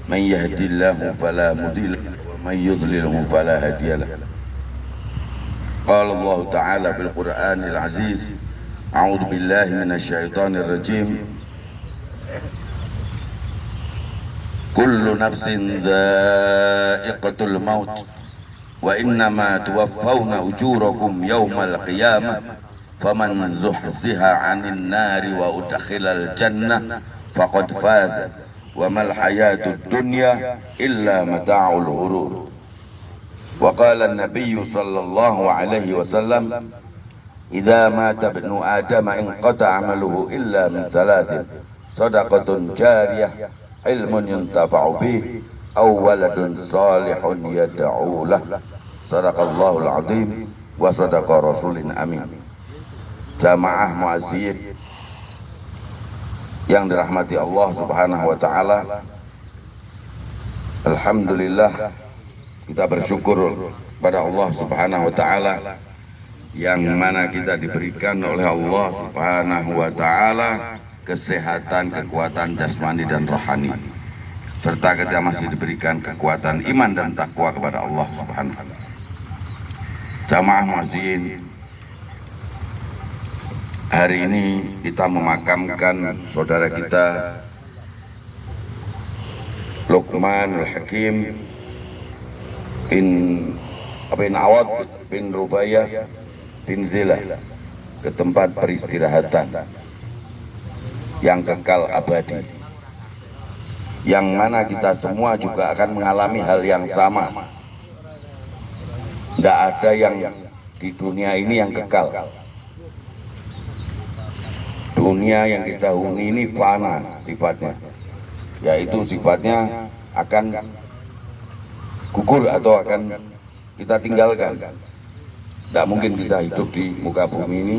من يهد الله فلا مضل له ومن يضلله فلا هادي له. قال الله تعالى في القرآن العزيز: أعوذ بالله من الشيطان الرجيم. كل نفس ذائقة الموت وإنما توفون أجوركم يوم القيامة فمن زحزح عن النار وأدخل الجنة فقد فاز وما الحياة الدنيا إلا متاع الغرور. وقال النبي صلى الله عليه وسلم: إذا مات ابن آدم انقطع عمله إلا من ثلاث: صدقة جارية، علم ينتفع به، أو ولد صالح يدعو له. صدق الله العظيم وصدق رسول أمين. Jamaah muazzin yang dirahmati Allah Subhanahu wa taala, alhamdulillah kita bersyukur pada Allah Subhanahu wa taala yang mana kita diberikan oleh Allah Subhanahu wa taala kesehatan, kekuatan jasmani dan rohani, serta kita masih diberikan kekuatan iman dan takwa kepada Allah Subhanahu wa taala. Jamaah muazzin, hari ini kita memakamkan saudara kita Luqman Al-Hakim bin Awad bin Rubaiyah bin Zila ke tempat peristirahatan yang kekal abadi, yang mana kita semua juga akan mengalami hal yang sama. Tidak ada yang di dunia ini yang kekal. Dunia yang kita huni ini fana sifatnya, yaitu sifatnya akan gugur atau akan kita tinggalkan. Tidak mungkin kita hidup di muka bumi ini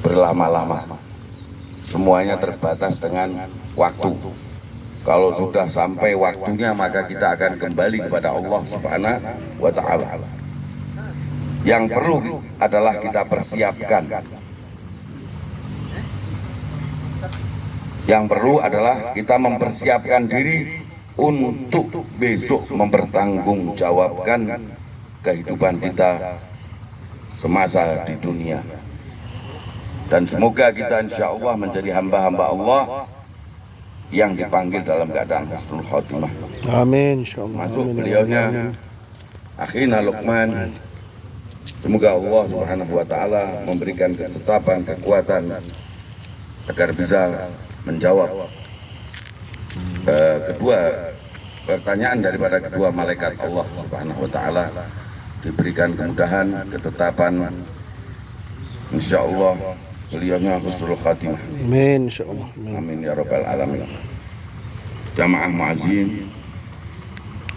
berlama-lama. Semuanya terbatas dengan waktu. Kalau sudah sampai waktunya, maka kita akan kembali kepada Allah Subhanahu wa taala. Yang perlu adalah kita persiapkan. Yang perlu adalah kita mempersiapkan diri untuk besok mempertanggungjawabkan kehidupan kita semasa di dunia. Dan semoga kita insya Allah menjadi hamba-hamba Allah yang dipanggil dalam keadaan husnul khotimah. Amin, insyaallah. Masuk beliaunya akhina Luqman. Semoga Allah Subhanahu wa taala memberikan ketetapan, kekuatan agar bisa menjawab kedua pertanyaan daripada kedua malaikat Allah Subhanahu wa taala, diberikan kemudahan, ketetapan, insyaallah beliaunya husnul khatimah. Amin, insyaallah. Amin ya rabbal alamin. Jamaah muazzin,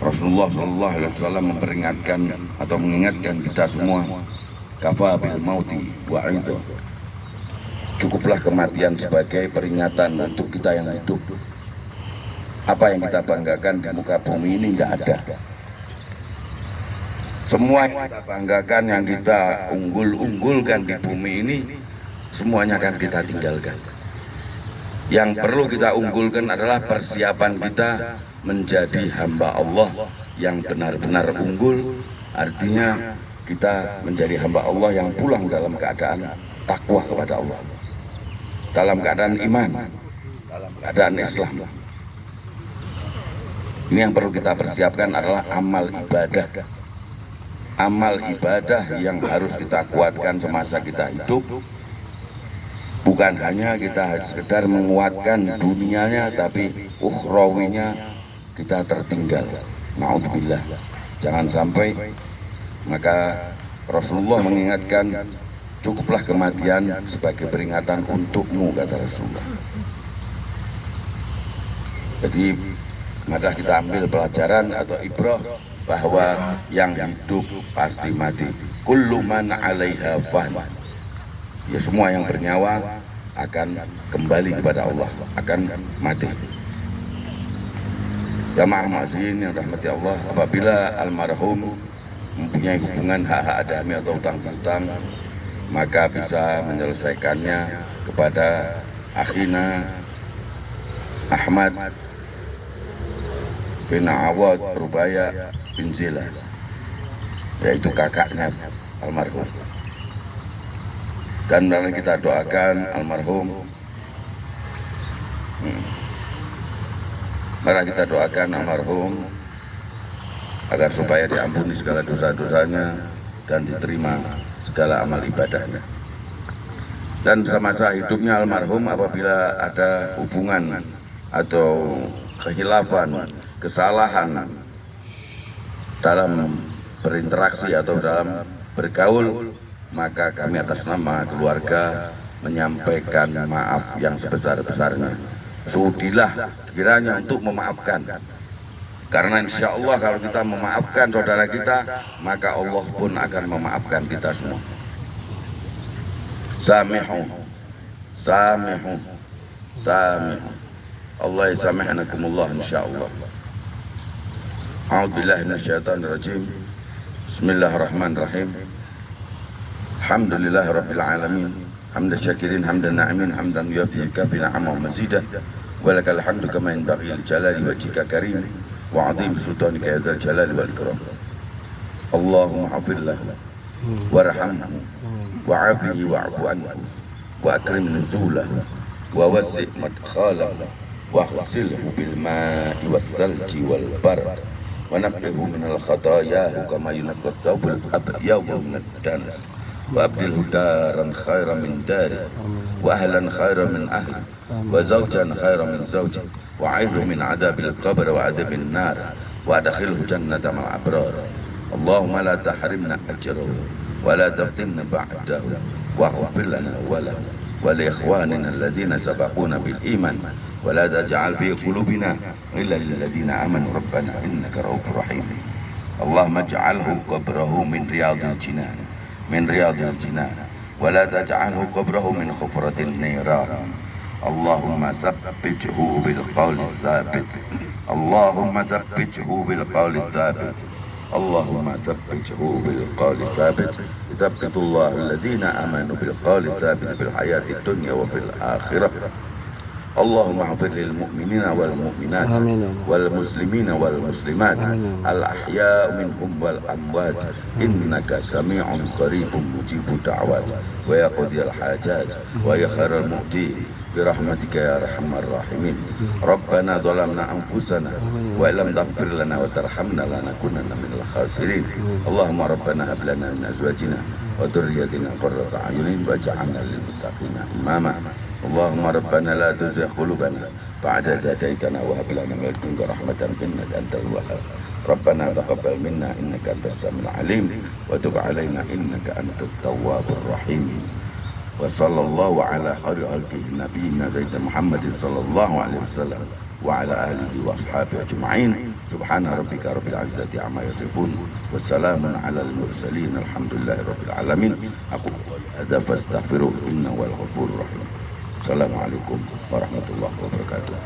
Rasulullah sallallahu alaihi wasallam memperingatkan atau mengingatkan kita semua, kafa bil mauti wa'idha. Cukuplah kematian sebagai peringatan untuk kita yang hidup. Apa yang kita banggakan di muka bumi ini tidak ada. Semua yang kita banggakan, yang kita unggulkan di bumi ini, semuanya akan kita tinggalkan. Yang perlu kita unggulkan adalah persiapan kita menjadi hamba Allah yang benar-benar unggul. Artinya kita menjadi hamba Allah yang pulang dalam keadaan takwa kepada Allah, dalam keadaan iman, dalam keadaan Islam. Ini yang perlu kita persiapkan adalah amal ibadah. Amal ibadah yang harus kita kuatkan semasa kita hidup. Bukan hanya kita sekedar menguatkan dunianya, tapi ukhrawinya kita tertinggal. Na'udzubillah. Jangan sampai. Maka Rasulullah mengingatkan, cukuplah kematian sebagai peringatan untukmu, kata Rasulullah. Jadi mari kita ambil pelajaran atau ibrah bahwa yang hidup pasti mati. Kullu man 'alaiha fan. Ya, semua yang bernyawa akan kembali kepada Allah, akan mati. Jamaah muazzin yang rahmati Allah, apabila almarhum mempunyai hubungan hak-hak adami atau utang-utang, maka bisa menyelesaikannya kepada akhina Ahmad bin Awad Rubaya bin Zila, yaitu kakaknya almarhum. Dan mari kita doakan almarhum, mari kita doakan almarhum agar supaya diampuni segala dosa-dosanya dan diterima segala amal ibadahnya. Dan semasa hidupnya almarhum apabila ada hubungan atau khilafan, kesalahan dalam berinteraksi atau dalam bergaul, maka kami atas nama keluarga menyampaikan maaf yang sebesar-besarnya. Sudilah kiranya untuk memaafkan, karena insya Allah kalau kita memaafkan saudara kita, maka Allah pun akan memaafkan kita semua. Samihu, samihu, samihu. Allah yasamihnakumullah insyaallah. A'udzubillahi minasyaitonirrajim. Bismillahirrahmanirrahim. Alhamdulillahi rabbil alamin. Hamdan syakirin, hamdan na'imin, hamdan yuafi kafi na'amahu mazidah. Walakal hamdu kama yanbaghi li jalali wajhika karim wa 'azim sultanika ya dzal jalali wal ikram. Allahumma hafidh lahu warhamhu wa'afihi wa'fu anhu wa akrim nuzulahu wa wasi' madkhalahu wa ghsilhu bil ma'i wal thalji wal barad wa naqqihu min al khataaya kama yunqqa thawbul abyad min ad-danas wa abdilhu daran khairan min dari wa ahlan khairan min ahli wa zawjan khairan min zawji wa 'idhu min 'adabil qabr wa 'adabil nar wa adkhilhu jannata ma'al abrar. Allahumma la tahrimna ajrahu wa la taftinna ba'dahu waghfir lana wa lahu wa li ikhwanina alladhina sabaquna bil iman wa la taj'al fi qulubina illa lil ladzina amanu rabbana innaka ra'ufur rahim. Allahumma ij'alhu qabrahu min riyadil jinan wa la taj'alhu qabrahu min khufratin niran. Allahumma thabbithu bil qawli thabit. Allahumma thabbithu bil qawli thabit. Allahumma thabbithu bil qawli thabit. Thabbitullahu alladhina amanu bil qawli thabit fil hayati dunya wa fil akhirah. Allahumma ighfir lil mu'minina wal mu'minat wal muslimina wal muslimat al ahya' minhum wal amwat innaka sami'un qaribun mujibud da'wat wa yaqdil hajat wa ya khairal mu'tin birahmatika ya arhamar rahimin. Rabbana zalamna anfusana wa illam taghfir lana wa tarhamna lanakunanna minal khasirin. Allahumma rabbana hab lana min azwajina wa dhurriyyatina qurrata a'yunin waj'alna lil muttaqina imama. Allahumma rabbana la tuzigh qulubana ba'da idh hadaytana wa hab lana min ladunka rahmatan innaka antal wahhab. Rabbana taqabbal minna innaka antas samiul alim wa tub 'alaina innaka antat tawwabur rahim. Wa sallallahu ala khairi khalqihi nabiyina sayyidina Muhammadin sallallahu alaihi wasallam wa ala alihi wa ashabihi ajma'in. Subhana rabbika rabbil izzati amma yasifun wa salamun alal mursalin alhamdulillahi rabbil alamin. Aku hadza fastaghfiruh innahu wal ghafurur rahim. Assalamualaikum warahmatullahi wabarakatuh.